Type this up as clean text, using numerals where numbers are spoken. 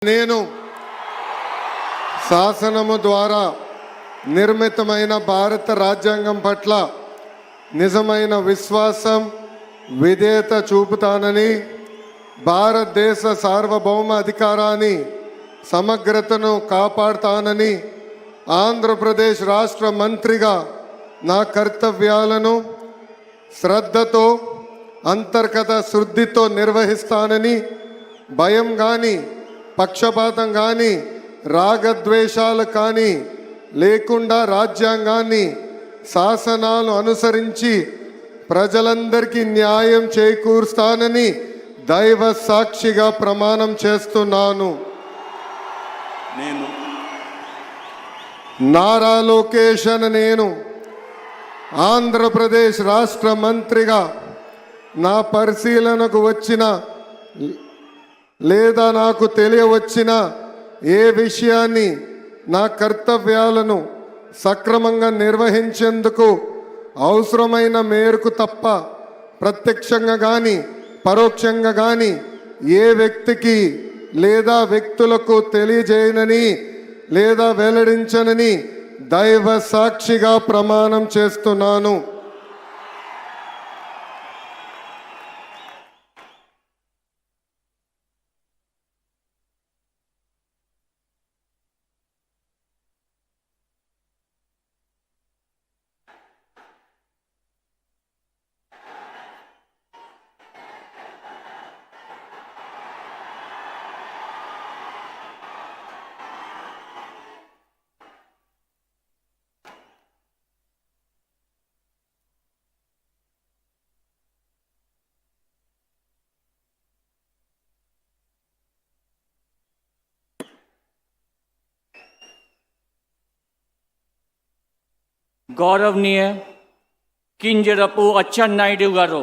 నేను శాసనము ద్వారా నిర్మితమైన భారత రాజ్యాంగం పట్ల నిజమైన విశ్వాసం విధేయత చూపుతానని, భారతదేశ సార్వభౌమ అధికారాన్ని సమగ్రతను కాపాడుతానని, ఆంధ్రప్రదేశ్ రాష్ట్ర మంత్రిగా నా కర్తవ్యాలను శ్రద్ధతో అంతర్గత శుద్ధితో నిర్వహిస్తానని, భయం కానీ పక్షపాతం కానీ రాగద్వేషాలు కానీ లేకుండా రాజ్యాంగాన్ని శాసనాలు అనుసరించి ప్రజలందరికీ న్యాయం చేకూరుస్తానని దైవ సాక్షిగా ప్రమాణం చేస్తున్నాను. నారా లోకేష్ నేను ఆంధ్రప్రదేశ్ రాష్ట్ర మంత్రిగా నా పరిశీలనకు వచ్చిన లేదా నాకు తెలియవచ్చిన ఏ విషయాన్ని నా కర్తవ్యాలను సక్రమంగా నిర్వహించేందుకు అవసరమైన మేరకు తప్ప ప్రత్యక్షంగా కానీ పరోక్షంగా కానీ ఏ వ్యక్తికి లేదా వ్యక్తులకు తెలియజేయనని లేదా వెల్లడించనని దైవ సాక్షిగా ప్రమాణం చేస్తున్నాను. గౌరవనీయ కింజరపు అచ్చెన్నాయుడు గారు